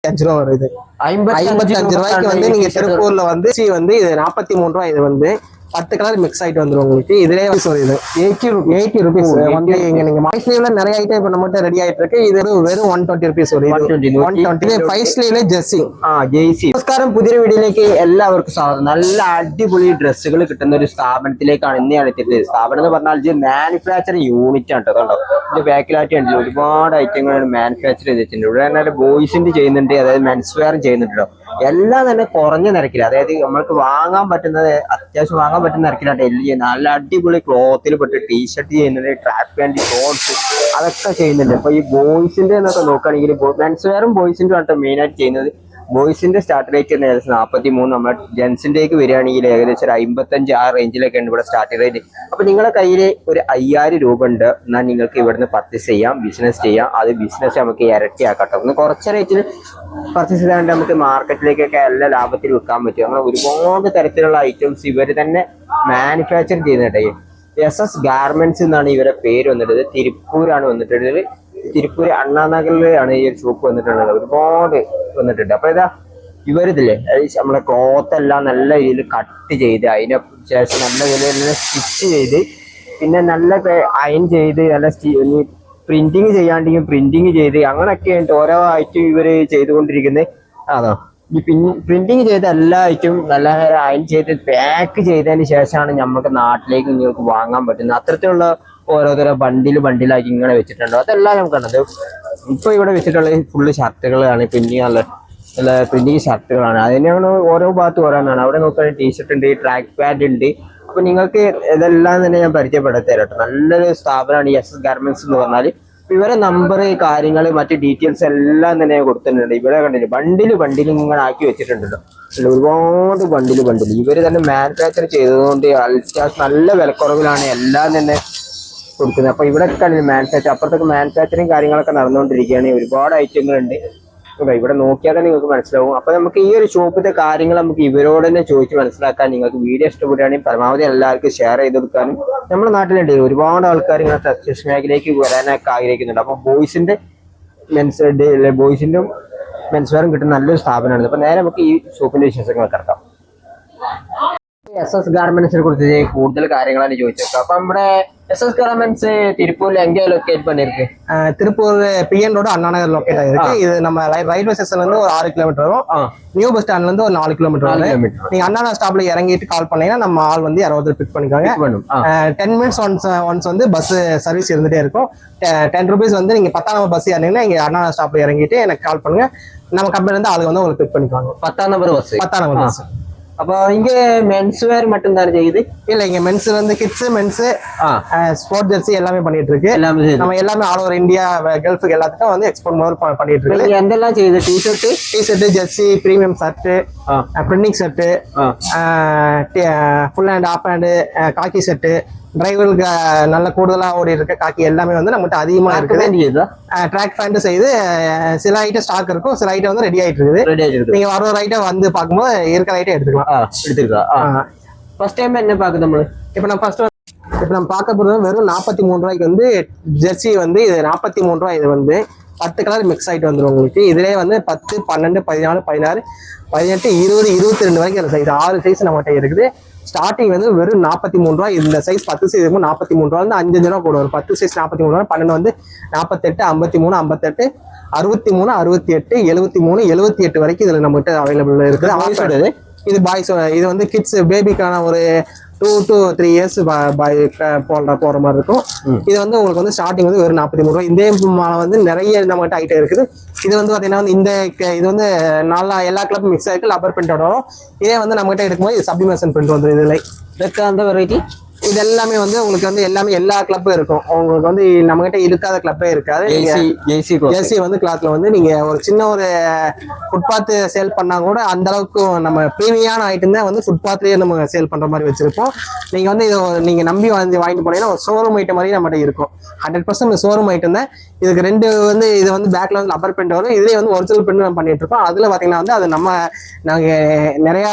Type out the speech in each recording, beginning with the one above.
ரூபா வருது. 55 ரூபாய்க்கு வந்து நீங்க திருப்பூர்ல வந்து இது 43 ரூபாய். இது வந்து 10 கலர் மிக்ஸ் ஆயிட்டு வந்துடும் உங்களுக்கு. இதுலயே வருது 80 ருபீஸ் வந்து நீங்க மை ஸ்லீவ்ல நிறைய ஐட்டம் இப்ப நம்மகிட்ட ரெடி ஆயிட்டு இருக்கு. இது வெறும் 120 ருபீஸ் வருது. 120 5 സ്ലീവിലെ ജെർസി നമസ്കാരം, പുതിയൊരു വീഡിയോയിലേക്ക് എല്ലാവർക്കും സ്വാഗതം. നല്ല അടിപൊളി ഡ്രസ്സുകൾ കിട്ടുന്ന ഒരു സ്ഥാപനത്തിലേക്കാണ് ഇന്ന് ഞാൻ എത്തിയത്. സ്ഥാപനം എന്ന് പറഞ്ഞാൽ ഇത് മാനുഫാക്ചറിങ് യൂണിറ്റ് ആണ് കേട്ടോ. ഇത് ബാക്കിലായിട്ട് ഉണ്ടല്ലോ ഒരുപാട് ഐറ്റങ്ങളാണ് മാനുഫാക്ചർ ചെയ്തിട്ടുണ്ട്. ഇവിടെ തന്നെ ബോയ്സിന്റെ ചെയ്യുന്നുണ്ട്, അതായത് മെൻസ് വെയർ ചെയ്യുന്നുണ്ടോ. എല്ലാം തന്നെ കുറഞ്ഞ നിരക്കിൽ, അതായത് നമ്മൾക്ക് വാങ്ങാൻ പറ്റുന്നത് അത്യാവശ്യം വാങ്ങാൻ പറ്റുന്ന നിരക്കിലാണ് എല്ലാം ചെയ്യുന്നത്. നല്ല അടിപൊളി ക്ലോത്തിൽ പെട്ട് ടീഷർട്ട് ചെയ്യുന്നുണ്ട്, ട്രാക്ക് പാന്റ്, ഷോർട്സ് അതൊക്കെ ചെയ്യുന്നുണ്ട്. അപ്പൊ ഈ ബോയ്സിന്റെ എന്നൊക്കെ നോക്കുകയാണെങ്കിൽ മെൻസ് വെയറും ബോയ്സിന്റെ ആണ് മെയിൻ ആയിട്ട് ചെയ്യുന്നത്. ബോയ്സിന്റെ സ്റ്റാർട്ട് റേറ്റ് തന്നെ ഏകദേശം 43. നമ്മുടെ ജെൻസിന്റേക്ക് വരികയാണെങ്കിൽ ഏകദേശം ഒരു 55 ആ റേഞ്ചിലൊക്കെയാണ് ഇവിടെ സ്റ്റാർട്ട് റേറ്റ്. അപ്പൊ നിങ്ങളുടെ കയ്യിൽ ഒരു 5000 രൂപ ഉണ്ട് എന്നാൽ നിങ്ങൾക്ക് ഇവിടുന്ന് പർച്ചേസ് ചെയ്യാം, ബിസിനസ് ചെയ്യാം. അത് ബിസിനസ് നമുക്ക് ഇരട്ടിയാക്കട്ടോ. ഒന്ന് കുറച്ച് റേറ്റിൽ പർച്ചേസ് ചെയ്താണ്ട് നമുക്ക് മാർക്കറ്റിലേക്കൊക്കെ എല്ലാ ലാഭത്തിൽ വിൽക്കാൻ പറ്റും. അങ്ങനെ ഒരുപാട് തരത്തിലുള്ള ഐറ്റംസ് ഇവർ തന്നെ മാനുഫാക്ചർ ചെയ്യുന്നുണ്ട്. SS ഗാർമെന്റ്സ് എന്നാണ് ഇവരുടെ പേര് വന്നിട്ടുള്ളത്. തിരുപ്പൂരാണ് വന്നിട്ടുള്ളത്. തിരുപ്പൂർ അണ്ണാനഗറിലാണ് ഈ ഒരു ഷോപ്പ് വന്നിട്ടുള്ളത്. ഒരുപാട് വന്നിട്ടുണ്ട്. അപ്പൊ ഇതാ ഇവരിതില്ലേ, നമ്മളെ ക്ലോത്ത് എല്ലാം നല്ല രീതിയിൽ കട്ട് ചെയ്ത് അതിന് ശേഷം നല്ല രീതിയിൽ സ്റ്റിച്ച് ചെയ്ത് പിന്നെ നല്ല അയൺ ചെയ്ത് നല്ല പ്രിന്റിങ് ചെയ്യാണ്ടെങ്കിൽ പ്രിന്റിങ് ചെയ്ത് അങ്ങനെയൊക്കെ ഓരോ ഐറ്റം ഇവര് ചെയ്തുകൊണ്ടിരിക്കുന്നത്. ആണോ ഈ പ്രിന്റിങ് ചെയ്ത എല്ലാ ഐറ്റവും നല്ല അയൺ ചെയ്ത് പാക്ക് ചെയ്തതിന് ശേഷമാണ് നമുക്ക് നാട്ടിലേക്ക് നിങ്ങൾക്ക് വാങ്ങാൻ പറ്റുന്നത്. അത്തരത്തിലുള്ള ഓരോരോ ബണ്ടിലാക്കി ഇങ്ങനെ വെച്ചിട്ടുണ്ടോ. അതെല്ലാം നമുക്ക് കണ്ടത് ഇപ്പൊ ഇവിടെ വെച്ചിട്ടുള്ള ഫുള്ള് ഷർട്ടുകളാണ്. നല്ല പ്രിന്റിങ് ഷർട്ടുകളാണ്. അതിനാണ് ഓരോ ഭാഗത്ത് ഓരോന്നാണ്. അവിടെ നോക്കുകയാണെങ്കിൽ ടീഷർട്ട് ഉണ്ട്, ട്രാക്ക് പാന്റ് ഉണ്ട്. അപ്പൊ നിങ്ങൾക്ക് ഇതെല്ലാം തന്നെ ഞാൻ പരിചയപ്പെടുത്തി തരാം. നല്ലൊരു സ്ഥാപനമാണ് ഈ SS ഗാർമെന്റ്സ് എന്ന് പറഞ്ഞാൽ. ഇവരെ നമ്പർ, കാര്യങ്ങൾ, മറ്റ് ഡീറ്റെയിൽസ് എല്ലാം തന്നെ കൊടുത്തിട്ടുണ്ട്. ഇവിടെ കണ്ടില്ല ബണ്ടിൽ ഇങ്ങനെ ആക്കി വെച്ചിട്ടുണ്ടല്ലോ. ഒരുപാട് ബണ്ടിൽ ഇവര് തന്നെ മാനുഫാക്ചർ ചെയ്തതുകൊണ്ട് അത്യാവശ്യം നല്ല വിലക്കുറവിലാണ് എല്ലാം തന്നെ കൊടുക്കുന്നത്. അപ്പൊ ഇവിടെ മാനുഫാക്ചർ, അപ്പുറത്തൊക്കെ മാനുഫാക്ചറിങ് കാര്യങ്ങളൊക്കെ നടന്നുകൊണ്ടിരിക്കുകയാണ്. ഒരുപാട് ഐറ്റങ്ങളുണ്ട്. ഇവിടെ നോക്കിയാൽ തന്നെ നിങ്ങൾക്ക് മനസ്സിലാവും. അപ്പൊ നമുക്ക് ഈ ഒരു ഷോപ്പിന്റെ കാര്യങ്ങൾ നമുക്ക് ഇവരോട് തന്നെ ചോദിച്ച് മനസ്സിലാക്കാൻ, നിങ്ങൾക്ക് വീഡിയോ ഇഷ്ടപ്പെടുകയാണെങ്കിൽ പരമാവധി എല്ലാവർക്കും ഷെയർ ചെയ്ത് കൊടുക്കാനും. നമ്മുടെ നാട്ടിലുണ്ട് ഒരുപാട് ആൾക്കാർ ഇങ്ങനെ ടെക്സ്റ്റൈൽസ് മേഖലയിലേക്ക് വരാനൊക്കെ ആഗ്രഹിക്കുന്നുണ്ട്. അപ്പൊ ബോയ്സിന്റെ മെൻസ് വെയറും കിട്ടുന്ന നല്ലൊരു സ്ഥാപനമാണ്. അപ്പൊ നേരെ നമുക്ക് ഈ ഷോപ്പിന്റെ വിശേഷങ്ങൾ കിടക്കാം. SS ഗാർമെന്റ്സിനെ കുറിച്ച് കൂടുതൽ കാര്യങ്ങളാണ് ചോദിച്ചത്. അപ്പൊ നമ്മുടെ SS ഗാർமெண்ட்ஸ் திருப்பூர்ல எங்க லொகேட் பண்ணிருக்கு? Tiruppur PN road Anna Nagar locate ஆயிருக்கு. இது நம்ம ரயில்வே ஸ்டேஷன்ல இருந்து ஒரு 6 கிலோமீட்டர் வரும். நியூ பஸ் ஸ்டாண்ட்ல இருந்து ஒரு 4 கிலோமீட்டர் வரும். நீங்க அண்ணா நகர் ஸ்டாப்ல இறங்கிட்டு கால் பண்ணீங்கன்னா நம்ம ஆள் வந்து யாராவது பிக் பண்ணிக்காங்க. 10 மினிட்ஸ் ஒன்ஸ் வந்து பஸ் சர்வீஸ் இருந்துட்டே இருக்கும். 10 ருபீஸ் வந்து நீங்க 10ஆம் நம்பர் பஸ் ஏறினீங்கன்னா இங்க அண்ணா நகர் ஸ்டாப்ல இறங்கிட்டு எனக்கு கால் பண்ணுங்க. நம்ம கம்பெனில இருந்து ஆளுங்க வந்து உங்களுக்கு பிக் பண்ணிக்குவாங்க. 10ஆம் நம்பர் பஸ். அப்போ இங்க மென்ஸ் வேர் மட்டும் தான் செய்யுது? இல்ல, இங்க மென்ஸ் வந்து கிட்ஸ், மென்ஸ், ஸ்போர்ட் ஜெர்சி எல்லாமே பண்ணிட்டு இருக்கு. நம்ம எல்லாமே ஆல் ஓவர் இந்தியா, கல்ஃபுக்கு எல்லாத்துக்கும் வந்து எக்ஸ்போர்ட் பண்ணிட்டு இருக்கு. எந்தெல்லாம் செய்யுது? T shirt, jersey, premium shirt, printing shirt, full hand, half hand, khaki shirt, டிரைவருக்கு நல்ல கூடுதலா ஓடி இருக்க காக்கி எல்லாமே வந்து நம்மகிட்ட அதிகமா இருக்குது. ட்ராக் பேண்ட் செய்து சில ஐட்டம் ஸ்டாக் இருக்கும், சில ஐட்டம் வந்து ரெடி ஆயிட்டு இருக்குது. நீங்க வர ஒரு ஐட்டம் வந்து பார்க்கும்போது இருக்கிற ஐட்டம் எடுத்துக்கலாம். ஃபர்ஸ்ட் டைம் என்ன பாக்குது நம்ம? இப்ப நம்ம பார்க்க போறது வெறும் 43 ரூபாய்க்கு வந்து ஜெர்சி வந்து இது 43 ரூபாய். இது வந்து 10 கலர் மிக்ஸ் ஆயிட்டு வந்துடும் உங்களுக்கு. இதுலயே வந்து 10, 12, 14, 16, 18, 20, 22 வரைக்கும் அந்த சைஸ் 6 சைஸ் நம்மகிட்ட இருக்குது. ஸ்டார்டிங் வந்து வெறும் 43 ரூபாய். இந்த சைஸ் 10 சைஸ் 43 ரூபா வந்து 5 ரூபா கூட வரும். 10 சைஸ் 43 ரூபா, 12 வந்து 48, 53, 58, 63, 68, 73, 78 வரைக்கும் இதுல நம்மகிட்ட அவைலபிள் இருக்குது. இது பாய்ஸ். இது வந்து கிட்ஸ் பேபிக்கான ஒரு 2 to 3 இயர்ஸ் போற மாதிரி இருக்கும். இது வந்து உங்களுக்கு வந்து ஸ்டார்டிங் வந்து வெறும் 43 ரூபாய். இதே வந்து நிறைய நம்மகிட்ட ஐட்டம் இருக்குது. இது வந்து பாத்தீங்கன்னா இது வந்து எல்லா கிளப்பும் மிக்ஸ் ஆயிருக்கு. லப்பர் பிரிண்டோட வரும். இதே வந்து நம்மகிட்ட எடுக்கும்போது சப்ளிமேஷன் பிரிண்ட் வந்து இதுல அந்த வெரைட்டி இது எல்லாமே வந்து உங்களுக்கு வந்து எல்லாமே எல்லா கிளப்பும் இருக்கும். உங்களுக்கு வந்து நம்ம கிட்ட இருக்காத கிளப்பே இருக்காது. ஜெர்சி வந்து கிளாத்ல வந்து நீங்க ஒரு சின்ன ஒரு ஃபுட்பாத் சேல் பண்ணா கூட அந்த அளவுக்கு நம்ம பிரீமியான ஐட்டம் தான் வந்து ஃபுட்பாத்லயே நம்ம சேல் பண்ற மாதிரி வச்சிருப்போம். நீங்க வந்து இதை நீங்க நம்பி வாங்கிட்டு போனீங்கன்னா ஒரு ஷோரூம் ஐட்டம் மாதிரி நம்மகிட்ட இருக்கும். 100% ஷோரூம் ஐட்டம் தான். இதுக்கு ரெண்டு வந்து இது வந்து பேக்ல வந்து லப்பர் பிரிண்ட் வரும். இதுலயே வந்து ஒரிஜினல் பிரிண்ட் நம்ம பண்ணிட்டு இருக்கோம். அதுல பாத்தீங்கன்னா வந்து அது நாங்க நிறைய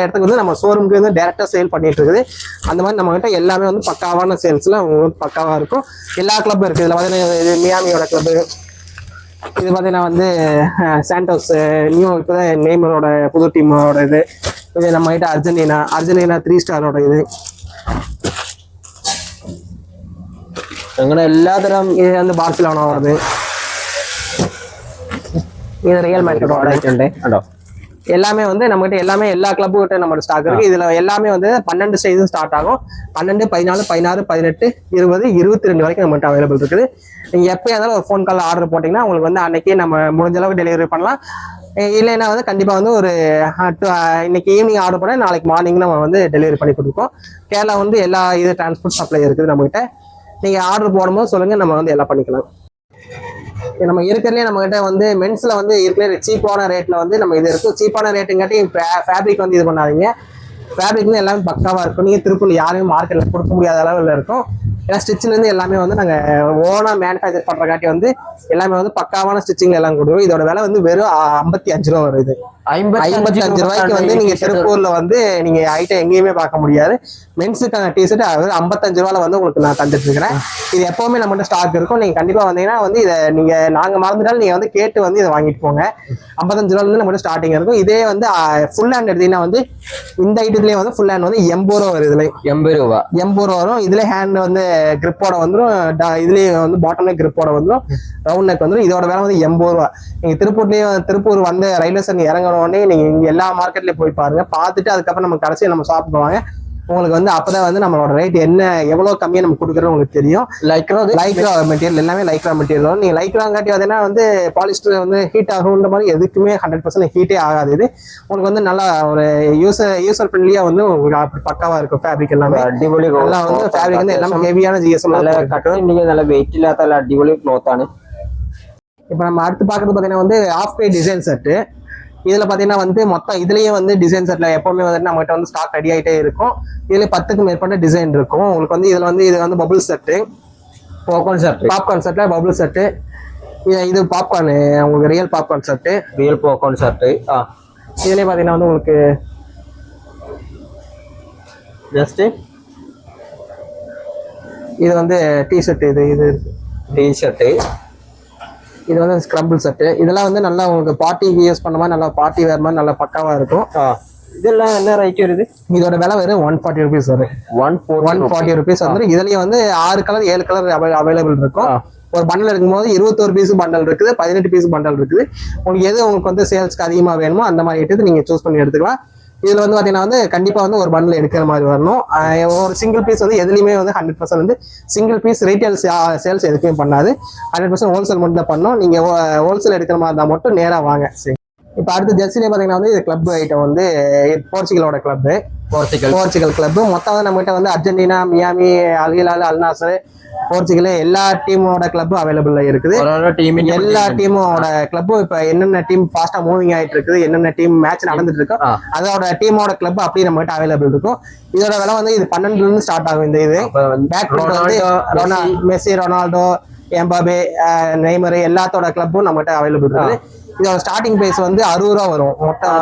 இடத்துக்கு வந்து நம்ம ஷோரூமுக்கு வந்து டைரக்டா சேல் பண்ணிட்டு இருக்குது. அந்த மாதிரி நம்ம கிட்ட எல்லாமே வந்து பக்காவான சேல்ஸ்ல பக்காவா இருக்கும். எல்லா கிளப்பும் இருக்கு. இதுல பாத்தீங்கன்னா மியாமியோட கிளப், இது பார்த்தீங்கன்னா வந்து சாண்டோஸ் நியூ இப்போதான் நேமரோட புது டீமோட இது நம்ம கிட்ட அர்ஜென்டினா 3 ஸ்டாரோட இது. അങ്ങനെ എല്ലാതരം இது வந்து பார்சிலோனாவோடது. இது ரியல் மேட்ரிடோட ആയിട്ടുണ്ട് കണ്ടോ. எல்லாமே வந்து நம்மகிட்ட எல்லாமே எல்லா கிளப்பு கிட்ட நம்ம ஸ்டாக் இருக்கு. இதுல எல்லாமே வந்து 12 சைஸும் ஸ்டார்ட் ஆகும். 12, 14, 16, 18, 20, 22 வரைக்கும் நம்மகிட்ட அவைலபிள் இருக்குது. நீங்க எப்போ இருந்தாலும் ஒரு ஃபோன் கால் ஆர்டர் போட்டீங்கன்னா உங்களுக்கு வந்து அன்னைக்கே நம்ம முடிஞ்ச அளவுக்கு டெலிவரி பண்ணலாம். இல்லைன்னா வந்து கண்டிப்பா வந்து ஒரு இன்னைக்கு ஈவினிங் ஆர்டர் பண்ண நாளைக்கு மார்னிங் நம்ம வந்து டெலிவரி பண்ணி கொடுப்போம். கேரளா வந்து எல்லா இது டிரான்ஸ்போர்ட் சப்ளை இருக்குது நம்மகிட்ட. நீங்க ஆர்டர் போடும்போது சொல்லுங்க, நம்ம வந்து எல்லாம் பண்ணிக்கலாம். நம்ம இருக்கிறதுலே நம்ம கிட்ட வந்து மென்ஸ்ல வந்து இருக்கிற சீப்பான ரேட்ல வந்து நம்ம இது இருக்கும். சீப்பான ரேட்டுங்காட்டி ஃபேப்ரிக் வந்து இது பண்ணாதீங்க. ஃபேப்ரிக் வந்து எல்லாமே பக்காவா இருக்கும். நீங்க திருப்பூர் யாரையும் மார்க்கெட்ல கொடுக்க முடியாத அளவில் இருக்கும். ஏன்னா ஸ்டிச்சில் இருந்து எல்லாமே வந்து நாங்க ஓனா மேனுஃபேக்சர் பண்றக்காட்டி வந்து எல்லாமே வந்து பக்காவான ஸ்டிச்சிங் எல்லாம் கொடுவோம். இதோட விலை வந்து வெறும் 55 ரூபா வரும். இது 55 ரூபாய்க்கு வந்து நீங்க திருப்பூர்ல வந்து நீங்க ஐட்டம் எங்கேயுமே பார்க்க முடியாது. மென்ஸுக்கான டிஷர்ட் 55 ரூபால வந்து உங்களுக்கு நான் தந்துட்டு இருக்கிறேன். இது எப்பவுமே நம்மகிட்ட ஸ்டாக் இருக்கும். நீங்க கண்டிப்பா வந்தீங்கன்னா வந்து இதை நீங்க நாங்க மறந்துட்டாலும் நீங்க வந்து கேட்டு வந்து இதை வாங்கிட்டு போங்க. 55 ரூபால இருந்து நம்மகிட்ட ஸ்டார்டிங் இருக்கும். இதே வந்து ஃபுல் ஹேண்ட் எடுத்தீங்கன்னா வந்து இந்த ஐட்டத்துலயே வந்து ஃபுல் ஹேண்ட் வந்து 80 ரூபா வருது. இதுல 80 ரூபா வரும். இதுல ஹேண்ட் வந்து கிரிப்போட வந்துடும். இதுலயே வந்து பாட்டம்ல கிரிப்போட வந்துடும். ரவுண்ட் நெக் வந்துடும். இதோட விலை வந்து 80 ரூபா. நீங்க திருப்பூர் வந்து ரயில்வே ஸ்டேஷன் இறங்கணும் உடனே நீங்க இங்க எல்லா மார்க்கெட்லயும் போய் பாருங்க. பார்த்துட்டு அதுக்கப்புறம் நம்ம கடைசியா நம்ம ஷாப் போவாங்க. உங்களுக்கு வந்து அப்பதான் வந்து நம்மளோட ரேட் என்ன எவ்வளவு கம்மியா நம்ம கொடுக்குறோம் உங்களுக்கு தெரியும். லைக்ரா மெட்டீரியல் எல்லாமே லைக்ரா மெட்டீரியல். நீங்க லைக்ராங்காட்டி பார்த்தீங்கன்னா வந்து பாலிஸ்டர் வந்து ஹீட் ஆகுன்ற மாதிரி எதுக்குமே 100% ஹீட்டே ஆகாது. இது உங்களுக்கு வந்து நல்லா ஒரு யூசர் ஃப்ரெண்ட்லியா வந்து உங்களுக்கு அப்படி பக்காவா இருக்கும். ஃபேப்ரிக் எல்லாமே അടിപൊളി எல்லாம் வந்து ஃபேப்ரிக் வந்து எல்லாமே ஹெவியான ஜிஎஸ்எம் നല്ല വെയിറ്റ് ഇല്ലാത്ത നല്ല അടിപൊളി ക്ലോത്ത് ആണ്. இப்போ நம்ம அடுத்து பார்க்கறது பார்த்தீங்கன்னா வந்து ஆஃப் பை டிசைன் செட்டு. இதுல பாத்தீங்கன்னா வந்து மொத்தம் இதுலயே வந்து டிசைன் செட்ல எப்பவுமே வந்து நம்மகிட்ட வந்து ஸ்டாக் ரெடி ஆகிட்டே இருக்கும். இதுல 10க்கும் மேற்பட்ட டிசைன் இருக்கும். உங்களுக்கு வந்து இதுல வந்து இது வந்து பபுள் செட்டு, பாப்கார்ன் செட்ல பபுள் செட்டு. இது பாப்கார்ன் உங்களுக்கு real popcorn set, real popcorn set. இதுலயே பாத்தீங்கன்னா வந்து உங்களுக்கு ஜஸ்ட் இது வந்து டிஷர்ட், இது டிஷர்ட், இது வந்து ஸ்க்ரம்பிள் செட்டு. இதெல்லாம் வந்து நல்லா உங்களுக்கு பார்ட்டிக்கு யூஸ் பண்ண மாதிரி நல்லா பார்ட்டி வேர் மாதிரி நல்லா பக்காவா இருக்கும். இதெல்லாம் என்ன ரேட் வருது? இதோட விலை வெறும் 140 ருபீஸ் வரும். 140 ருபீஸ் வந்து இதுலயே வந்து 6 கலர் 7 கலர் அவைலபிள் இருக்கும். ஒரு பண்டல் இருக்கும்போது 21 பீஸ் பண்டல் இருக்குது, 18 பீஸ் பண்டல் இருக்குது. உங்களுக்கு எது உங்களுக்கு வந்து சேல்ஸ்க்கு அதிகமா வேணுமோ அந்த மாதிரி எடுத்து நீங்க சூஸ் பண்ணி எடுத்துக்கலாம். இதுல வந்து பாத்தீங்கன்னா வந்து கண்டிப்பா வந்து ஒரு பண்டில் எடுக்கிற மாதிரி வரணும். ஒரு சிங்கிள் பீஸ் வந்து எதுலையுமே வந்து 100% வந்து சிங்கிள் பீஸ் ரீட்டைல் சேல்ஸ் எதுக்குமே பண்ணாது. 100% ஹோல்சேல் மட்டும் தான் பண்ணோம். நீங்க ஹோல்சேல் எடுக்கிற மாதிரி இருந்தா மட்டும் நேரா வாங்க. சரி, இப்போ அடுத்து ஜெர்சிலே பாத்தீங்கன்னா வந்து இது கிளப் ஐட்டம் வந்து போர்ச்சுகலோட கிளப், போர்ச்சுகல் கிளப். மொத்தம் வந்து நம்ம கிட்ட வந்து அர்ஜென்டினா, மியாமி, அல் ஹிலால், அல் நாசர், போர்ச்சுகல் எல்லா டீமோட கிளப்பும் அவைலபிள் இருக்குது. எல்லா டீமோட கிளப்பும் இப்ப என்னென்ன டீம் ஃபாஸ்டா மூவிங் ஆயிட்டு இருக்குது, என்னென்ன டீம் மேட்ச் நடந்துட்டு இருக்கோ அதோட டீமோட கிளப் அப்படியே நம்ம கிட்ட அவைலபிள் இருக்கும். இதோட விலை வந்து இது 12 இருந்து ஸ்டார்ட் ஆகும். இந்த இது மெஸ்ஸி, ரொனால்டோ, எம்பாபே, நெய்மர் எல்லாத்தோட கிளப்பும் நம்ம கிட்ட அவைலபிள் இருக்குது. இதோட ஸ்டார்டிங் பிரைஸ் வந்து 60 ரூபா வரும். மொத்தம்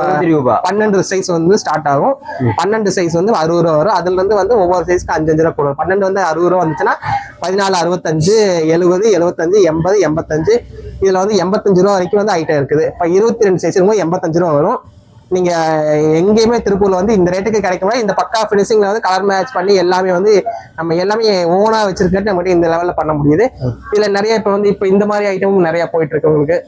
12 சைஸ் வந்து ஸ்டார்ட் ஆகும். 12 சைஸ் வந்து 60 ரூபா வரும். அதுல இருந்து வந்து ஒவ்வொரு சைஸ்க்கு 5 ரூபா கூட. 12 வந்து 60 ரூபா வந்துச்சுன்னா 14, 65, 70, 75, 80, 85. இதுல வந்து 85 ரூபா வரைக்கும் வந்து ஐட்டம் இருக்குது. இப்ப 22 சைஸ் இருக்கும்போது 85 ரூபா வரும். நீங்க எங்கேயுமே திருப்பூர்ல வந்து இந்த ரேட்டுக்கு கிடைக்கும். இந்த பக்கா பினிஷிங்ல வந்து கலர் மேட்ச் பண்ணி எல்லாமே வந்து நம்ம எல்லாமே ஓனா வச்சிருக்கிறது நம்ம இந்த லெவல்ல பண்ண முடியுது. இதுல நிறைய இப்ப இந்த மாதிரி ஐட்டமும் நிறைய போயிட்டு இருக்கு உங்களுக்கு.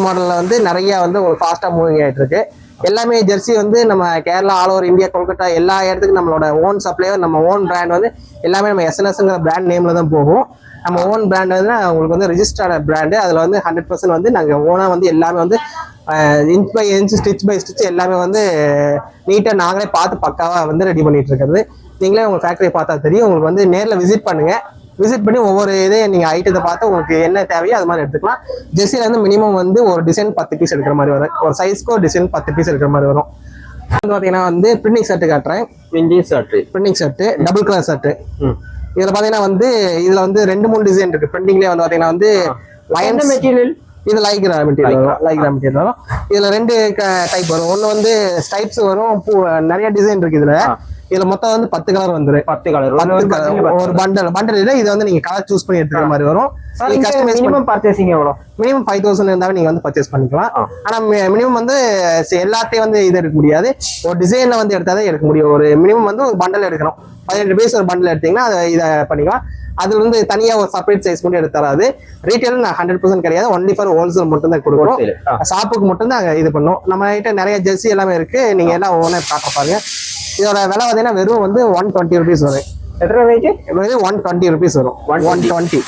மாடல்ல வந்து நிறைய வந்து ஒரு ஃபாஸ்டா மூவிங் ஆயிட்டு இருக்கு. எல்லாமே ஜெர்சி வந்து நம்ம Kerala, all over India, Kolkata எல்லா இடத்துக்கும் நம்மளோட ஓன் சப்ளையர், நம்ம ஓன் பிராண்ட் வந்து எல்லாமே நம்ம எஸ்என்எஸ்ங்கிற பிராண்ட் நேம்ல தான் போகும். நம்ம ஓன் பிராண்ட் வந்து உங்களுக்கு வந்து ரிஜிஸ்டர்ட் பிராண்டு. அதுல வந்து 100% வந்து நாங்க ஓனா வந்து எல்லாமே வந்து inch by inch, stitch by stitch எல்லாமே வந்து நீட்டா நாங்களே பார்த்து பக்காவா வந்து ரெடி பண்ணிட்டு இருக்கிறது. நீங்களே உங்க ஃபேக்டரியை பார்த்தா தெரியும். உங்களுக்கு வந்து நேரில் விசிட் பண்ணுங்க. விசிட் பண்ணி ஒவ்வொரு இதையும் நீங்க ஐட்டத்தை பார்த்து உங்களுக்கு என்ன தேவையோ அது மாதிரி எடுத்துக்கலாம். ஜெர்சில வந்து மினிமம் வந்து ஒரு டிசைன் 10 பீஸ் எடுக்கிற மாதிரி வரும். ஒரு சைஸ்க்கு ஒரு டிசைன் 10 பீஸ் எடுக்கிற மாதிரி வரும். பாத்தீங்கன்னா வந்து பிரிண்டிங் ஷர்ட் காட்டுறேன். Printing shirt double colour shirt. இதுல பாத்தீங்கன்னா வந்து இதுல வந்து 2-3 டிசைன் இருக்கு. பிரிண்டிங்லயே வந்து பாத்தீங்கன்னா வந்து லயன்ஸ் மெட்டீரியல், இது லைக்ரா மெட்டீரியல் வரும். இதுல 2 டைப் வரும். ஒன்னு வந்து ஸ்டைப்ஸ் வரும், நிறைய டிசைன் இருக்கு. இதுல மொத்தம் வந்து 10 கலர் வந்துரும். 10 கலர் ஒரு பண்டல் இல்ல, இது வந்து நீங்க கலர் சூஸ் பண்ணி எடுத்துக்கிற மாதிரி வரும். மினிமம் பர்ச்சேசிங் எவ்வளவு? மினிமம் 5000 இருந்தாலும் நீங்க வந்து பர்ச்சேஸ் பண்ணிக்கலாம். ஆனா மினிமம் வந்து எல்லாத்தையும் வந்து இது எடுக்க முடியாது. ஒரு டிசைன்ல வந்து எடுத்தாதான் எடுக்க முடியும். ஒரு மினிமம் வந்து ஒரு பண்டல் எடுக்கணும். 18 பீஸ் ஒரு பண்டல் எடுத்தீங்கன்னா அதை இதை பண்ணிக்கலாம். அதுல இருந்து தனியா ஒரு செப்பரேட் சைஸ் மட்டும் எடுத்து தராது. ரீட்டைல் 100% கிடையாது. ஒன்லி ஃபார் ஹோல்சேல் மட்டும் தான் கொடுக்குறோம். ஷாப்புக்கு மட்டும் தான் இது பண்ணும். நம்ம கிட்ட நிறைய ஜெர்சி எல்லாமே இருக்கு. நீங்க எல்லாம் ஒவ்வொன்றா பார்க்க பாருங்க. இதோட விலை பார்த்தீங்கன்னா வெறும் வந்து 120 ருபீஸ் வரும். எத்தனை ரேட்? 120 ருபீஸ் வரும். 120.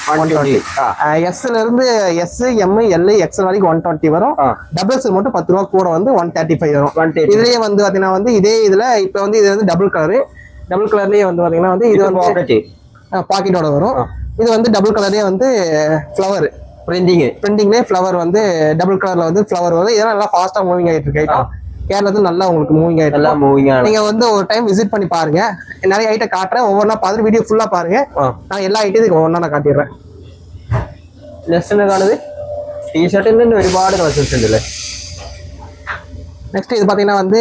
எஸ்ல இருந்து எஸ், எம், எல், எக்ஸ்எல் வரைக்கும் 120 வரும். டபுள்ஸ் மட்டும் 10 ரூபா கூட வந்து 135 வரும். இதுலயே வந்து பாத்தீங்கன்னா வந்து இதே இதுல இப்ப வந்து இது வந்து டபுள் கலர்லயே வந்து பாத்தீங்கன்னா வந்து இது வந்து பாக்கெட்டோட வரும். இது வந்து டபுள் கலர்லயே வந்து ஃப்ளவர் பிரிண்டிங்லேயே ஃப்ளவர் வந்து டபுள் கலர்ல வந்து ஃப்ளவர் வரும். இதெல்லாம் நல்லா ஃபாஸ்டா மூவிங் ஆயிட்டு இருக்கு. கேரளத்துல நல்லா உங்களுக்கு மூவிங் ஆயிட்டு நீங்க வந்து ஒரு டைம் விசிட் பண்ணி பாருங்க. நிறைய ஐட்டம் காட்டுறேன். ஒவ்வொன்றா பார்த்துட்டு வீடியோ ஃபுல்லா பாருங்க. நான் எல்லா ஐட்டத்துக்கும் ஒவ்வொன்றா நான் காட்டிடுறேன். നെക്സ്റ്റ് என்ன കാണുது? ടീ-ഷർട്ടിൽ തന്നെ ഒരുപാട് കളക്ഷൻസ് ഉണ്ടല്ലേ. நெக்ஸ்ட் இது பாத்தீங்கன்னா வந்து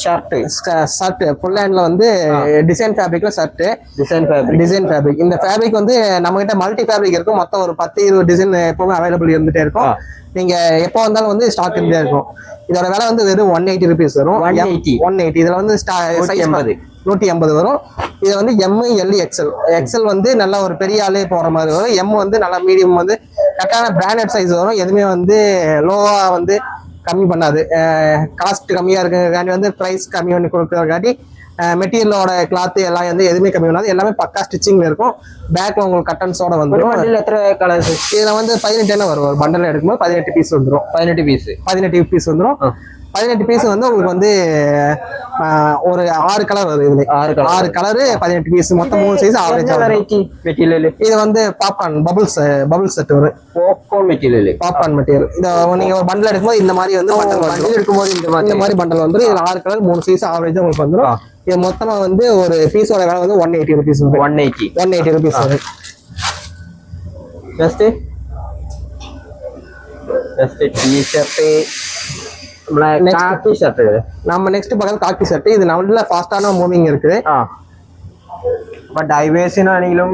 ஷர்ட் ஃபுல் ஹேண்ட்ல வந்து டிசைன் ஃபேப்ரிக்ல ஷர்ட். Design fabric. இந்த ஃபேப்ரிக் வந்து நம்ம கிட்ட மல்டி ஃபேப்ரிக் இருக்கும். மொத்தம் ஒரு 10-20 டிசைன் எப்பவுமே அவைலபிள் இருந்துட்டே இருக்கும். நீங்க எப்போ வந்தாலும் வந்து ஸ்டாக் இருந்தே இருக்கும். இதோட விலை வந்து வெறும் 180 ருபீஸ் வரும். 180. இதுல வந்து 180 வரும். இது வந்து எம், எல், எக்ஸ்எல் வந்து நல்லா ஒரு பெரிய ஆளே போற மாதிரி வரும். எம் வந்து நல்லா மீடியம் வந்து கரெக்டான பிராண்டட் சைஸ் வரும். எதுவுமே வந்து லோவா வந்து கம்மி பண்ணாது. காஸ்ட் கம்மியா இருக்கிறதுக்காண்டி வந்து பிரைஸ் கம்மி பண்ணி கொடுக்கறதுக்காண்டி மெட்டீரியலோட கிளாத் எல்லாம் வந்து எதுவுமே கம்மி பண்ணாது. எல்லாமே பக்கா ஸ்டிச்சிங்ல இருக்கும். பேக்ல உங்களுக்கு கட்டன்ஸோட வந்துடும். எத்தனை கலர்ஸ்? இதுல வந்து 18 வரும். ஒரு பண்டல் எடுக்கும்போது 18 பீஸ் வந்துடும். 18 பீஸ் வந்துடும். 18 பீஸ் வந்து உங்களுக்கு வந்து ஒரு 6 கலர் வருது. இதுல 6 கலர் 18 பீஸ் மொத்தம் 3 சைஸ் ஆவரேஜ். இது வந்து பாப்கார்ன் பபுள் செட் வரும். Popcorn material. இத நீங்க ஒரு பண்டல் எடுக்கும்போது இந்த மாதிரி வந்து பண்டல் எடுக்கும்போது இந்த மாதிரி பண்டல் வந்துடும். இதுல 6 கலர் 3 சைஸ் ஆவரேஜ் உங்களுக்கு வந்துடும். இது மொத்தமா வந்து ஒரு பீஸோட விலை வந்து 180 ருபீஸ். 180 ருபீஸ் வரும். Just T-shirt. நம்ம நெக்ஸ்ட் பக்கம் காக்கி ஷர்ட். இது நல்ல ஃபாஸ்டான மூவிங் இருக்குது. பட் ஹைவேஸ்னாலும்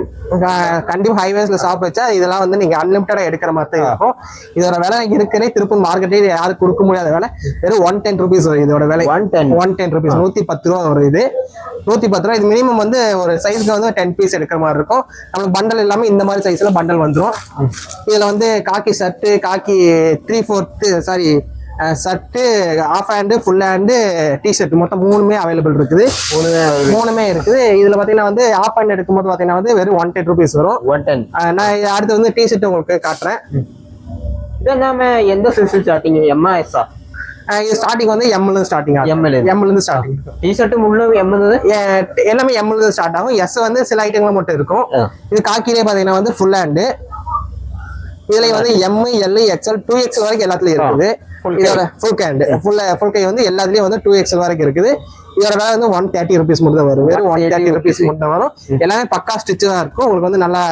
கண்டிப்பா ஹைவேஸ்ல ஷாப் வச்சா இதெல்லாம் வந்து நீங்க அன்லிமிட்டடா எடுக்கிற மாதிரி தான் இருக்கும். இதோட விலை இருக்கிறே திருப்பூர் மார்க்கெட்டே யாரும் கொடுக்க முடியாத விலை வெறும் 110 ருபீஸ் வரும். இதோட விலை 110 ருபீஸ். 110 ரூபா வரும். இது 110 ரூபா. இது மினிமம் வந்து ஒரு சைஸ்க்கு வந்து 10 பீஸ் எடுக்கிற மாதிரி இருக்கும். நம்மளுக்கு பண்டல் எல்லாமே இந்த மாதிரி சைஸ்ல பண்டல் வந்துடும். இதுல வந்து khaki shirt, khaki 3/4 shirt, half hand, full hand, T shirt மொத்தம் 3மே அவைலபிள் இருக்குது. 3மே இருக்குது. இதுல பாத்தீங்கன்னா வந்து ஆஃப் ஹேண்ட் எடுக்கும்போது பாத்தீங்கன்னா வந்து வெறும் 110 ருபீஸ் வரும். 110. நான் அடுத்து வந்து டிஷர்ட் உங்களுக்கு காட்டுறேன். இது நம்ம எந்த சைஸ் ஸ்டார்டிங்? M S? இது ஸ்டார்டிங் வந்து எம்ல ஸ்டார்டிங் ஆகும். எம்ல இருந்து ஸ்டார்டிங். டிஷர்ட் முழு எம் எல்லாமே எம்ல இருந்து ஸ்டார்ட் ஆகும். எஸ் வந்து சில ஐட்டங்கள் மட்டும் இருக்கும். இது காக்கிலே பாத்தீங்கன்னா வந்து ஃபுல் ஹேண்டு. இதுல வந்து எம், எல், எக்ஸ்எல், 2XL வரைக்கும் எல்லாத்துலயும் இருக்குது. இதோட ஃபுல் கை வந்து எல்லாத்துலயும் வந்து 2XL வரைக்கும் இருக்குது. இதோட வேலை வந்து 130 ருபீஸ் மட்டும் தான் வரும். வெறும் 130 ருபீஸ் மட்டும் தான் வரும். எல்லாமே பக்கா ஸ்டிச் தான் இருக்கும். உங்களுக்கு வந்து நல்லா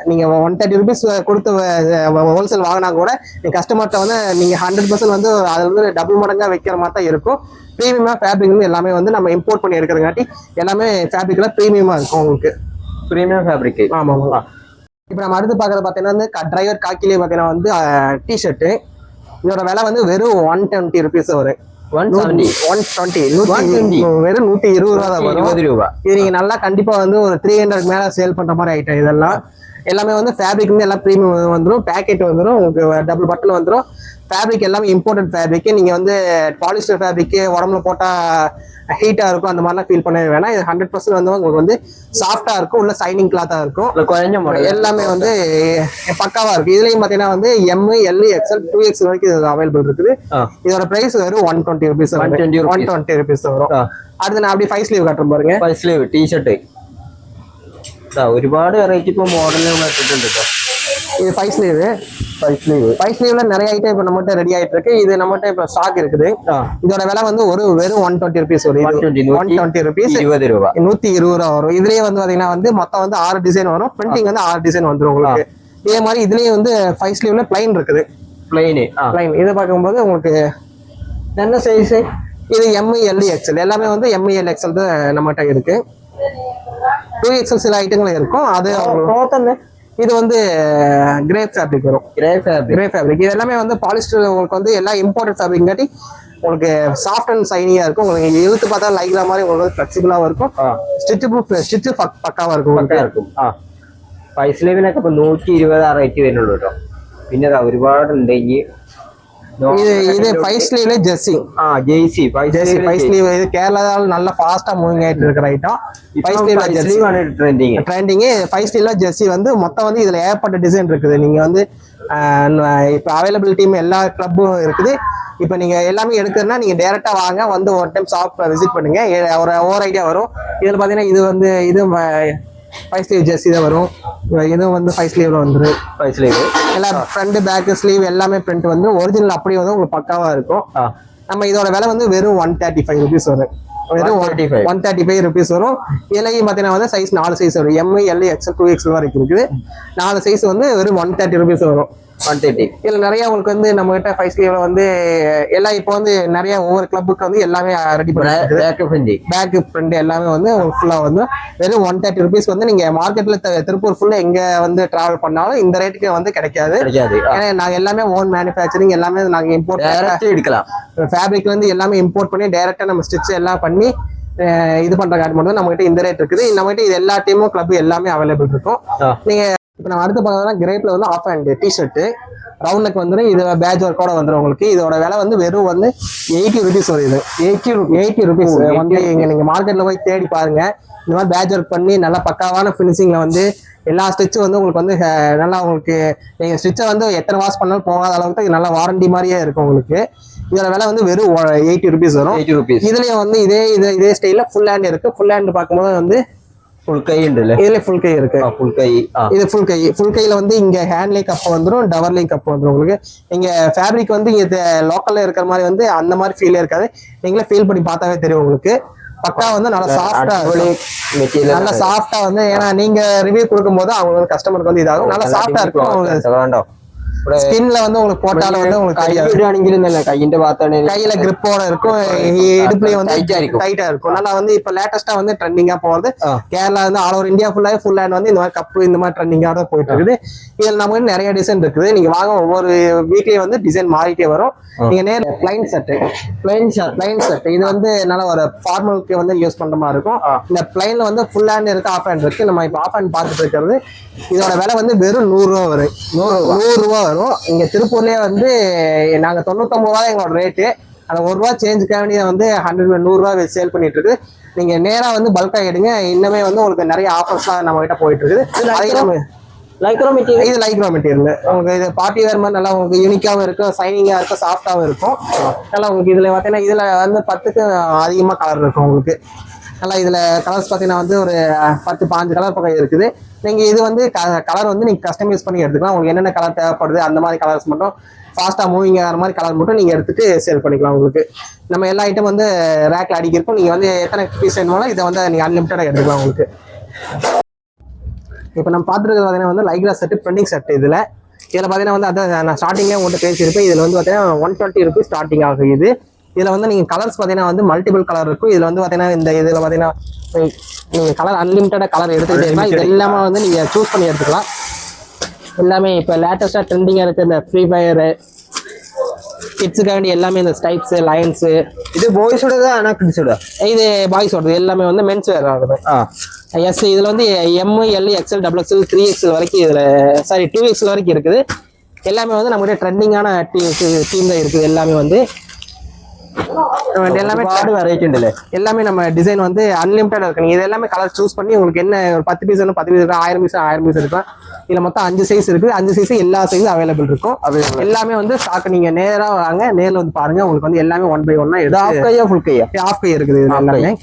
நீங்க 130 ருபீஸ் கொடுத்து ஹோல்சேல் வாங்கினா கூட நீங்க கஸ்டமர்கிட்ட வந்து நீங்க 100% வந்து அதுல வந்து டபுள் மடங்கா வைக்கிற மாதிரி தான் இருக்கும். ப்ரீமியமா ஃபேப்ரிக் வந்து எல்லாமே வந்து நம்ம இம்போர்ட் பண்ணி எடுக்கிறதுங்காட்டி எல்லாமே ஃபேப்ரிக்ல ப்ரீமியமா இருக்கும் உங்களுக்கு. Premium fabric. ஆமாங்களா. இப்போ நம்ம அடுத்து பார்க்கறது பார்த்தீங்கன்னா வந்து டிரைவர் காக்கிலே பார்த்தீங்கன்னா வந்து டிஷர்ட். இதோட விலை வந்து வெறும் 120 ருபீஸ் வரும். 120 வெறும் 120 ரூபா தான் வரும். இது நீங்க நல்லா கண்டிப்பா வந்து ஒரு 300 மேல சேல் பண்ற மாதிரி ஐட்டம். இதெல்லாம் எல்லாமே வந்து ஃபேப்ரிக் வந்து எல்லாம் ப்ரீமியம் வந்துடும். பேக்கெட் வந்துடும். உங்களுக்கு டபுள் பட்டன் வந்துடும். ஃபேப்ரிக் எல்லாமே இம்போர்ட்டட் ஃபேப்ரிக். நீங்க வந்து பாலிஸ்டர் ஃபேப்ரிக் உடம்புல போட்டா ஹீட்டா இருக்கும் அந்த மாதிரிலாம் ஃபீல் பண்ணவே வேணாம். இது 100% வந்து உங்களுக்கு வந்து சாஃப்டா இருக்கும். உள்ள சைனிங் கிளாத்தா இருக்கும். எல்லாமே வந்து பக்காவா இருக்கும். இதுலயும் பாத்தீங்கன்னா வந்து எம், எல், எக்ஸ்எல், 2XL வரைக்கும் இது அவைலபிள் இருக்குது. இதோட பிரைஸ் வெறும் 120 ருபீஸ். 120 ருபீஸ் வரும். அடுத்து நான் அப்படி 5 ஸ்லீவ் காட்டுறேன் பாருங்க. 5 ஸ்லீவ் டி-ஷர்ட் ഒരുപാട് വെറൈറ്റി ഇപ്പൊ മോഡലുകൾ ഇട്ടിട്ടുണ്ട്. இது 5 ஸ்லீவ்ல நிறைய ஐட்டம் இப்ப நம்மகிட்ட ரெடி ஆயிட்டு இருக்கு. இது நம்மகிட்ட இப்ப ஸ்டாக் இருக்குது. இதோட விலை வந்து வெறும் 120 ருபீஸ் வரும். 120 ருபீஸ். 120 ரூபா வரும். இதுலயே வந்து பாத்தீங்கன்னா வந்து மொத்தம் வந்து 6 டிசைன் வரும். பிரிண்டிங் வந்து 6 டிசைன் வந்துடும் உங்களுக்கு. இதே மாதிரி இதுலயே வந்து 5 ஸ்லீவ்ல பிளைன் இருக்குது. பிளைன் இதை பார்க்கும்போது உங்களுக்கு என்ன சைஸ்? இது ML XL எல்லாமே வந்து ML XL தான் நம்மகிட்ட இருக்கு. 2XL சில ஐட்டங்கள் இருக்கும். அது இது வந்து கிரே ஃபேப்ரிக் வரும். கிரே ஃபேப்ரிக் இது எல்லாமே வந்து பாலிஸ்டர் உங்களுக்கு வந்து எல்லாம் இம்போர்ட்டட் ஃபேப்ரிக் காட்டி உங்களுக்கு சாஃப்ட் அண்ட் சைனியா இருக்கும். உங்களுக்கு இழுத்து பார்த்தா லைக்ரா மாதிரி உங்களுக்கு ஃபிளெக்சிபிளாவும் இருக்கும். ஸ்டிச் பக்காவா இருக்கும். പൈസലിനൊക്കെ ഇപ്പൊ 120 റേറ്റ് വരുന്നുള്ളൂ കേട്ടോ. പിന്നെ ഒരുപാടുണ്ട് ഇനി இது 5 ஸ்லீவ்ல ஜெர்சி. ஜெர்சி 5 ஸ்லீவ் இது கேரளால நல்ல ஃபாஸ்டா மூவிங் ஆயிட்டு இருக்கிற ஐட்டம். 5 ஸ்லீவ்ல ஜெர்சி ആണ് ட்ரெண்டிங். 5 ஸ்லீவ்ல ஜெர்சி வந்து மொத்தம் வந்து இதுல ஏகப்பட்ட டிசைன் இருக்குது. நீங்க வந்து இப்ப அவைலபிலிட்டி எல்லா கிளப்பும் இருக்குது. இப்ப நீங்க எல்லாமே எடுக்கிறதுனா நீங்க டைரக்டா வாங்க, வந்து ஒரு டைம் ஷாப் விசிட் பண்ணுங்க. ஒரு ஐடியா வரும். இதுல பாத்தீங்கன்னா இது வந்து இது 5 ஸ்லீவ் ஜெர்சி தான் வரும். இதுவும் வந்து 5 ஸ்லீவ்ல வந்துரும். 5 ஸ்லீவ் எல்லாம் ஃப்ரண்ட் பேக் ஸ்லீவ் எல்லாமே பிரிண்ட் வந்து ஒரிஜினல் அப்படியே வந்து உங்களுக்கு பக்காவா இருக்கும். நம்ம இதோட விலை வந்து வெறும் 135 ருபீஸ் வரும். வெறும் 135 ருபீஸ் வரும். இதுலயும் பாத்தீங்கன்னா வந்து சைஸ் 4 சைஸ் வரும். ML XL 2XL வரைக்கும் இருக்குது. 4 சைஸ் வந்து வெறும் 130 ருபீஸ் வரும். 130. இதுல நிறைய உங்களுக்கு வந்து நம்ம கிட்ட 5 ஸ்லீவ்ல வந்து எல்லாம் இப்போ வந்து நிறைய ஒவ்வொரு கிளப்புக்கு வந்து எல்லாமே ரெடி பண்ணி பேக் பிரிண்ட் எல்லாமே வந்து ஃபுல்லா வந்து வெறும் 130 ருபீஸ் வந்து நீங்க மார்க்கெட்ல திருப்பூர் ஃபுல்லா எங்க வந்து டிராவல் பண்ணாலும் இந்த ரேட்டுக்கு வந்து கிடைக்காது. ஏன்னா நாங்க எல்லாமே ஓன் மேனுஃபேக்சரிங் எல்லாமே நாங்க இம்போர்ட் எடுக்கலாம். ஃபேப்ரிக் வந்து எல்லாமே இம்போர்ட் பண்ணி டைரக்டா நம்ம ஸ்டிச் எல்லாம் பண்ணி இது பண்ற காட்டு மட்டும் நம்ம கிட்ட இந்த ரேட் இருக்குது. நம்ம கிட்ட இது எல்லா டீமும் கிளப் எல்லாமே அவைலபிள் இருக்கும். நீங்க இப்ப நம்ம அடுத்து பார்த்தோம்னா கிரேப்ல வந்து half hand T shirt round neck வந்துடும். இது பேட்ச் ஒர்க்கோட வந்துடும் உங்களுக்கு. இதோட விலை வந்து வெறும் வந்து 80 ருபீஸ் வருது. 80 ருபீஸ் வந்து நீங்க மார்க்கெட்ல போய் தேடி பாருங்க. இந்த மாதிரி பேட்ச் ஒர்க் பண்ணி நல்லா பக்காவான ஃபினிஷிங்ல வந்து எல்லா ஸ்டிச்சும் வந்து உங்களுக்கு வந்து நல்லா உங்களுக்கு நீங்க ஸ்டிச்சை வந்து எத்தனை வாஷ் பண்ணாலும் போகாத அளவுக்கு நல்லா வாரண்டி மாதிரியே இருக்கும் உங்களுக்கு. இதோட விலை வந்து வெறும் 80 ருபீஸ் வரும். இதுலயும் வந்து இதே ஸ்டைல ஃபுல் ஹேண்ட் இருக்கு. ஃபுல் ஹேண்ட் பார்க்கும்போது வந்து ஃபுல் கை உண்டுல. இதுல ஃபுல் கை இருக்கு. ஃபுல் கை இது ஃபுல் கையில வந்து இங்க ஹேண்ட்லையும் கப் வந்துடும், டவர்லையும் கப் வந்துடும் உங்களுக்கு. இங்க ஃபேப்ரிக் வந்து இங்க லோக்கல்ல இருக்கிற மாதிரி வந்து அந்த மாதிரி ஃபீலே இருக்காது. நீங்களே ஃபீல் பண்ணி பார்த்தாவே தெரியும் உங்களுக்கு. பக்கா வந்து நல்லா சாஃப்டா நல்லா சாஃப்டா வந்து ஏன்னா நீங்க ரிவ்யூ கொடுக்கும் போது அவங்க கஸ்டமருக்கு வந்து இதாகும். நல்லா சாஃப்டா இருக்கும். ஸ்கின்ல வந்து உங்களுக்கு போட்டாலும் வந்து உங்களுக்கு கையில கிரிப்போட இருக்கும். இடுப்புலயும் வந்து டைட்டா இருக்கும். நல்லா வந்து இப்ப லேட்டஸ்டா வந்து ட்ரெண்டிங்கா போறது கேரளா வந்து ஆல் ஓவர் இந்தியா ஃபுல்லா ஃபுல் ஹேண்ட் வந்து இந்த மாதிரி கப்பு இந்த மாதிரி ட்ரெண்டிங்கா தான் போயிட்டு இருக்குது. இதுல நமக்கு நிறைய டிசைன் இருக்குது. நீங்க வாங்க, ஒவ்வொரு வீக்லயும் வந்து டிசைன் மாறிட்டே வரும். நீங்க நேர் பிளைன் ஷர்ட் இது வந்து நல்ல ஒரு ஃபார்மலுக்கு வந்து யூஸ் பண்ற மாதிரி இருக்கும். இந்த பிளைன்ல வந்து ஃபுல் ஹேண்ட் இருக்கு, ஆஃப் ஹேண்ட் இருக்கு. நம்ம இப்ப ஆஃப் ஹேண்ட் பார்த்துட்டு இருக்கிறது இதோட விலை வந்து வெறும் 100 ரூபா வரும். 100 ரூபா வரும். இங்க திருப்பூர்லயே வந்து நாங்க 99 ரூபா எங்களோட ரேட்டு. அந்த 1 ரூபா சேஞ்சுக்காக வேண்டிய வந்து 100 ரூபா சேல் பண்ணிட்டு இருக்கு. நீங்க நேரா வந்து பல்கா எடுங்க. இன்னுமே வந்து உங்களுக்கு நிறைய ஆஃபர்ஸ்லாம் நம்ம கிட்ட போயிட்டு இருக்குது. Lycra material. இது லைக்ரா மெட்டீரியல் உங்களுக்கு இது பார்ட்டி வேர் மாதிரி நல்லா உங்களுக்கு யூனிக்காவும் இருக்கும், சைனிங்கா இருக்கும், சாஃப்டாவும் இருக்கும். நல்லா உங்களுக்கு இதுல பாத்தீங்கன்னா இதுல வந்து 10க்கு அதிகமா கலர் இருக்கும் உங்களுக்கு. நல்லா இதுல கலர்ஸ் பாத்தீங்கன்னா வந்து ஒரு 10-15 கலர் பக்கம் இருக்குது. நீங்க இது வந்து கலர் வந்து நீங்க கஸ்டமைஸ் பண்ணி எடுத்துக்கலாம். உங்களுக்கு என்னென்ன கலர் தேவைப்படுது அந்த மாதிரி கலர்ஸ் மட்டும் ஃபாஸ்டா மூவிங் ஆகிற மாதிரி கலர் மட்டும் நீங்க எடுத்துட்டு சேல் பண்ணிக்கலாம். உங்களுக்கு நம்ம எல்லா ஐட்டம் வந்து ரேக்ல அடிக்கிருக்கும். நீங்க வந்து எத்தனை பீஸ் வேணுமோ இதை வந்து நீங்க அன்லிமிட்டடா எடுத்துக்கலாம் உங்களுக்கு. இப்போ நம்ம பார்த்துருக்கிறது பார்த்தீங்கன்னா வந்து லைக்ரா செட், ட்ரெண்டிங் செட். இதில் பார்த்தீங்கன்னா வந்து அதான் நான் ஸ்டார்டிங்லேயே உங்கள்கிட்ட பேசியிருப்பேன். இதில் வந்து பார்த்தீங்கன்னா 120 ருபீஸ் ஸ்டார்டிங் ஆகுது. இதில் வந்து நீங்கள் கலர்ஸ் பார்த்தீங்கன்னா வந்து மல்டிபிள் கலர் இருக்கும். இதில் வந்து பார்த்தீங்கன்னா இந்த இதில் பார்த்தீங்கன்னா நீங்கள் கலர் அன்லிமிட்டடாக கலர் எடுத்துக்கிட்டீங்கன்னா இது எல்லாமே வந்து நீங்கள் சூஸ் பண்ணி எடுத்துக்கலாம். எல்லாமே இப்போ லேட்டஸ்ட்டாக ட்ரெண்டிங்காக இருக்குது இந்த ஃப்ரீ ஃபயரு, கிட்ஸுக்காக வேண்டிய எல்லாமே இந்த ஸ்டைப்ஸு, லைன்ஸு. இது பாய்ஸோட தான், ஆனால் கிட்ஸோட இது பாய்ஸோடது எல்லாமே வந்து மென்ஸ் வேர் ஆகுது. எஸ் இதில் வந்து ML XL XXL 3XL வரைக்கும் இதில் 2XL வரைக்கும் இருக்குது. எல்லாமே வந்து நம்மகிட்ட ட்ரெண்டிங்கான டீம் தான் இருக்குது. எல்லாமே வந்து எல்லாமே வெரைட்டி இல்லை, எல்லாமே நம்ம டிசைன் வந்து அன்லிமிட்டட் இருக்கு. நீங்க இது எல்லாமே கலர் சூஸ் பண்ணி உங்களுக்கு என்ன ஒரு 10 பீஸ் 10 பீஸ் இருக்கும், 1000 பீஸ் 1000 பீஸ் இருக்கும். இதுல மொத்தம் 5 சைஸ் இருக்கு. 5 சைஸ் எல்லா சைஸும் அவைலபிள் இருக்கும். எல்லாமே வந்து ஸ்டாக் நீங்க நேரா வாங்க, நேர்ல வந்து பாருங்க. உங்களுக்கு வந்து எல்லாமே 1 by 1 எடுத்து ஆஃப் கையா ஃபுல் கையா ஆஃப் கை இருக்குது. இது எல்லாமே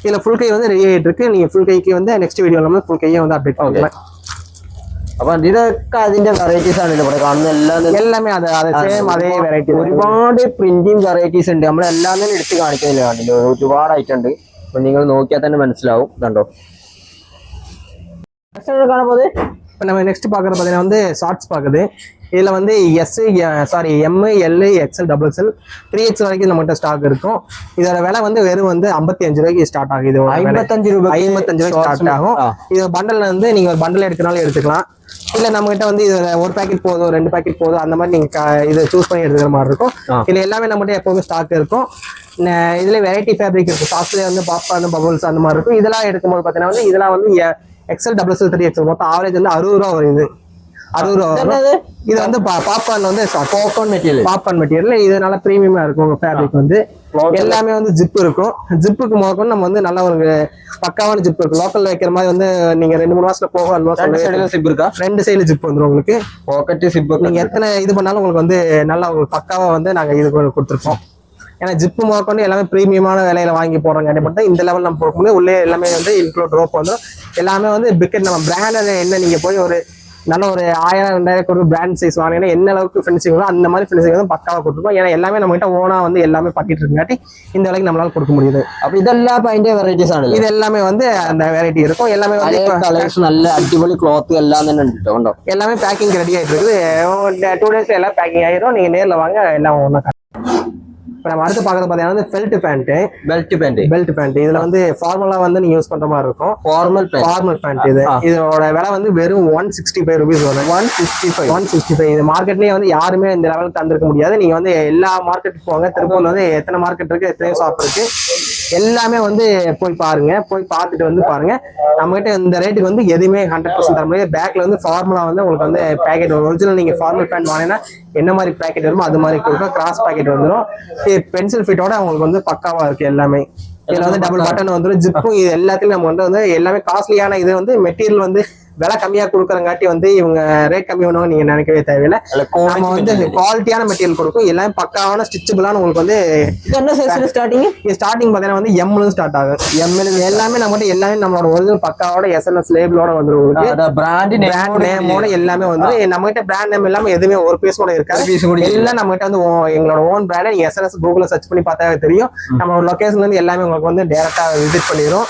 இதுல ஃபுல் கை வந்து ரெடி ஆயிட்டு இருக்கு. நீங்க ஃபுல் கைக்கு வந்து நெக்ஸ்ட் வீடியோல வந்து ஃபுல் கையை வந்து அப்டேட் பண்ணுங்க. അപ്പൊ ഇതൊക്കെ അതിന്റെ വെറൈറ്റീസ് ആണ് ഇവിടെ കാണുന്ന എല്ലാമേ സെയിം അതേ വെറൈറ്റി. ഒരുപാട് പ്രിന്റിങ് വെറൈറ്റീസ് ഉണ്ട്. നമ്മൾ എല്ലാം തന്നെ എടുത്ത് കാണിക്കുന്നില്ല, കണ്ടില്ല ഒരുപാട് ഐറ്റം ഉണ്ട്. അപ്പൊ നിങ്ങൾ നോക്കിയാൽ തന്നെ മനസ്സിലാവും. കണ്ടോ കാണാൻ പോകുന്നത്. இப்போ நம்ம நெக்ஸ்ட் பார்க்குறது பார்த்தீங்கன்னா வந்து ஷார்ட்ஸ் பார்க்குது. இதுல வந்து M L XL double XL 3X வரைக்கும் நம்மகிட்ட ஸ்டாக் இருக்கும். இதோட விலை வந்து வெறும் வந்து 55 ரூபாய்க்கு ஸ்டார்ட் ஆகுது. 55 ரூபாய் 55 ரூபாய்க்கு ஸ்டார்ட் ஆகும். இது பண்டல் வந்து நீங்க ஒரு பண்டல் எடுக்கனாலும் எடுத்துக்கலாம். இல்ல நம்ம கிட்ட வந்து இது ஒரு பாக்கெட் போதும் 2 பாக்கெட் போதும் அந்த மாதிரி நீங்க இதை சூஸ் பண்ணி எடுத்துக்கிற மாதிரி இருக்கும். இதுல எல்லாமே நம்மகிட்ட எப்பவுமே ஸ்டாக் இருக்கும். இதுல வெரைட்டி ஃபேப்ரிக் இருக்கும். சாக்ஸ்ல வந்து பாப்கார்ன் பபுள்ஸ் அந்த மாதிரி இருக்கும். இதெல்லாம் எடுக்கும்போது பாத்தீங்கன்னா வந்து இதெல்லாம் வந்து எக்ஸ்எல் டபுள் எக்ஸ்எல் 3X மொத்தம் ஆவரேஜ் வந்து 60 ரூபா வருது. 60 ரூபா வரும். இது வந்து பாப்கார்ன் வந்து பாப்கார்ன் மெட்டீரியல். இது நல்லா பிரீமியமா இருக்கும் ஃபேப்ரிக் வந்து. எல்லாமே வந்து ஜிப் இருக்கும். ஜிப்புக்கு முதற்கொண்டு நம்ம வந்து நல்ல ஒரு பக்காவான ஜிப் இருக்கும். லோக்கல்ல வைக்கிற மாதிரி வந்து நீங்க 2-3 மாசத்துல போக ரெண்டு சைடுல ஜிப் வந்துடும் உங்களுக்கு. பாக்கெட் ஜிப் நீங்க எத்தனை இது பண்ணாலும் உங்களுக்கு வந்து நல்லா உங்களுக்கு பக்காவா வந்து நாங்க இது கொடுத்துருப்போம். ஏன்னா ஜிப்பு முதற்கொண்டு எல்லாமே பிரீமியமான விலையில வாங்கி போடுறாங்க. மட்டும் இந்த லெவல் நம்ம போக முடியும். உள்ளே எல்லாமே வந்து இன்க்ளூட் ரோப் வந்துடும். எல்லாமே வந்து பிக்கெட் நம்ம பிராண்ட் என்ன நீங்க போய் ஒரு நல்ல ஒரு 1000-2000 கொடுத்து பிராண்ட் சைஸ் வாங்கினா என்ன அளவுக்கு ஃபினிஷிங் வரும் அந்த மாதிரி ஃபினிஷிங் வந்து பக்காவா கொடுத்துருப்போம். ஏன்னா எல்லாமே நம்ம கிட்ட ஓனா வந்து எல்லாமே பண்ணிட்டு இருக்காட்டி இந்த விலைக்கு நம்மளால கொடுக்க முடியுது. அப்ப இதெல்லாம் பாயிண்ட் வெரைட்டிஸ் ആണ്. இது எல்லாமே வந்து அந்த வெரைட்டி இருக்கும். எல்லாமே வந்து கலர்ஸ் நல்ல அடிபொலி கிளாத் எல்லாம் തന്നെ ഉണ്ട്. எல்லாமே பேக்கிங் ரெடி ஆயிட்டு இருக்குது. 2 டேஸ்ல எல்லாம் பேக்கிங் ஆயிரும். நீங்க நேர்ல வாங்க எல்லாம் ஒண்ணா. இப்போ நம்ம அடுத்து பார்க்கறது பார்த்தீங்கன்னா வந்து பெல்ட் பேண்ட். இதுல வந்து ஃபார்மலா வந்து நீங்க யூஸ் பண்ற மாதிரி இருக்கும். Formal pant. இதோட விலை வந்து வெறும் 165 ரூபீஸ் வரும். 165. இது மார்க்கெட்லயே வந்து யாருமே இந்த லெவலுக்கு தந்திருக்க முடியாது. நீங்க வந்து எல்லா மார்க்கெட்டுக்கு போங்க. திருப்பூர்ல வந்து எத்தனை மார்க்கெட் இருக்கு, எத்தனை ஷாப் இருக்கு, எல்லாமே வந்து போய் பாருங்க. போய் பார்த்துட்டு வந்து பாருங்க. நம்ம கிட்ட இந்த ரேட்டுக்கு வந்து எதுவுமே 100% தர முடியாது. பேக்ல வந்து ஃபார்முலா வந்து உங்களுக்கு வந்து பேக்கெட் ஒரிஜினல் நீங்க ஃபார்மல் பேண்ட் வாங்கினா என்ன மாதிரி பேக்கெட் வருமோ அது மாதிரி கொடுக்கும். கிராஸ் பேக்கெட் வந்துடும். பென்சில் ஃபிட்டோட உங்களுக்கு வந்து பக்காவா இருக்கு எல்லாமே. இதுல வந்து டபுள் பட்டன் வந்துடும். ஜிப்பும் இது எல்லாத்தையும் நம்ம வந்து எல்லாமே காஸ்ட்லியான இது வந்து மெட்டீரியல் வந்து விலை கம்மியா கொடுக்கறங்காட்டி வந்து இவங்க ரேட் கம்மி பண்ணுவாங்க நீங்க நினைக்கவே தேவையில்லை. நம்ம வந்து குவாலிட்டியான மெட்டீரியல் கொடுக்கும். எல்லாமே பக்காவான ஸ்டிச்சபிளான உங்களுக்கு வந்து என்ன சைஸ்ல ஸ்டார்டிங் பாத்தீங்கன்னா வந்து எம்ல ஸ்டார்ட் ஆகும். எம்ல எல்லாமே நம்ம எல்லாமே நம்மளோட ஒரிஜினல் பக்காவோட எஸ்என்எஸ் லேபிளோட வந்துடும் உங்களுக்கு. பிராண்ட் நேமோட எல்லாமே வந்து நம்ம கிட்ட பிராண்ட் நேம் எல்லாமே எதுவுமே ஒரு பீஸ் கூட இருக்காது. எல்லாம் நம்ம கிட்ட வந்து எங்களோட ஓன் பிராண்ட். நீங்க எஸ்என்எஸ் கூகுள்ல சர்ச் பண்ணி பார்த்தா தெரியும். நம்ம லொகேஷன்ல இருந்து எல்லாமே உங்களுக்கு வந்து டைரக்டா விசிட் பண்ணிடும்.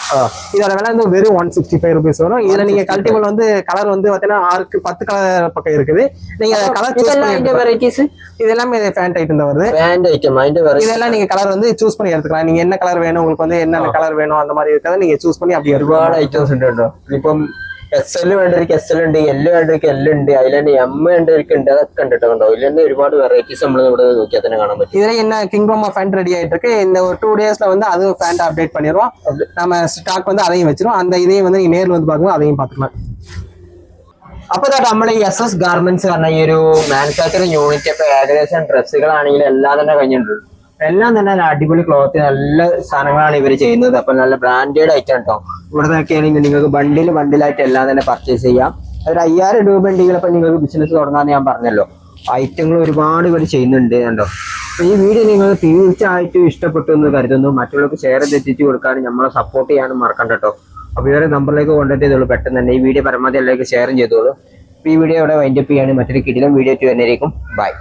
இதோட விலை வந்து வெறும் 165 ரூபீஸ் வரும். இதுல நீங்க கல்டிவல் வந்து கலர் வந்து பாத்தீங்கன்னா 6-10 கலர் பக்கம் இருக்குது. நீங்க கலர் சூஸ் பண்ணி வெரைட்டிஸ் இது எல்லாமே ஃபேண்ட் ஐட்டம் தான் வருது. இதெல்லாம் நீங்க கலர் வந்து சூஸ் பண்ணி எடுத்துக்கலாம். நீங்க என்ன கலர் வேணும், உங்களுக்கு வந்து என்னென்ன கலர் வேணும் அந்த மாதிரி இருக்கிறத நீங்க சூஸ் பண்ணி அப்படி ഒരുപാട് ഐറ്റംസ് ഉണ്ട് കേട്ടോ. ഇപ്പം SL വേണ്ടവർക്ക് SL ഉണ്ട്, L വേണ്ടവർക്ക് L ഉണ്ട്, അതിൽ തന്നെ M വേണ്ടവർക്ക് ഉണ്ട്. അതൊക്കെ ഉണ്ട് കേട്ടോ. ഇതിൽ തന്നെ ഒരുപാട് വെറൈറ്റീസ് നമ്മൾ ഇവിടെ നോക്കിയാൽ തന്നെ കാണാൻ പറ്റും. இதுல என்ன கிங்டம் ஆஃப் ஃபேண்ட் ரெடி ஆயிட்டு இருக்கு. இந்த ஒரு 2 டேஸ்ல வந்து அது ஃபேண்ட் அப்டேட் பண்ணிடுவோம். நம்ம ஸ்டாக் வந்து அதையும் வச்சிரும். அந்த இதையும் வந்து நீங்க நேர்ல வந்து பாக்கும்போது அதையும் பாத்துக்கலாம். അപ്പൊ നമ്മൾ ഈ SS ഗാർമെന്റ്സ് പറഞ്ഞ ഈ ഒരു മാനുഫാക്ചറിംഗ് യൂണിറ്റ് ഇപ്പൊ ഏകദേശം ഡ്രസ്സുകളാണെങ്കിലും എല്ലാം തന്നെ കഴിഞ്ഞിട്ടുണ്ട്. എല്ലാം തന്നെ അടിപൊളി ക്ലോത്ത് നല്ല സാധനങ്ങളാണ് ഇവർ ചെയ്യുന്നത്. അപ്പൊ നല്ല ബ്രാൻഡഡ് ഐറ്റം കേട്ടോ. ഇവിടെ നിന്നൊക്കെയാണെങ്കിൽ നിങ്ങൾക്ക് ബണ്ടിലായിട്ട് എല്ലാം തന്നെ പർച്ചേസ് ചെയ്യാം. ഒരു 5000 രൂപ ഉണ്ടെങ്കിൽ ഇപ്പൊ നിങ്ങൾക്ക് ബിസിനസ് തുടങ്ങാന്ന് ഞാൻ പറഞ്ഞല്ലോ. ഐറ്റങ്ങൾ ഒരുപാട് ഇവർ ചെയ്യുന്നുണ്ട് കണ്ടോ. അപ്പൊ ഈ വീഡിയോ നിങ്ങൾ തീർച്ചയായിട്ടും ഇഷ്ടപ്പെട്ടു എന്ന് കരുതുന്നു. മറ്റുള്ളവർക്ക് ഷെയർ എത്തിച്ചു കൊടുക്കാനും നമ്മളെ സപ്പോർട്ട് ചെയ്യാനും മറക്കണ്ട കേട്ടോ. അപ്പൊ ഇവരെ നമ്പറിലേക്ക് കോൺടാക്ട് ചെയ്തോളൂ പെട്ടെന്ന് തന്നെ. ഈ വീഡിയോ പരമാവധി എല്ലാവർക്കും ഷെയർ ചെയ്തോളൂ. ഈ വീഡിയോ ഇവിടെ വൈൻഡപ്പ് ചെയ്യാണ്. മറ്റൊരു കിടിലൻ വീഡിയോ വരുന്നതായിരിക്കും. ബൈ.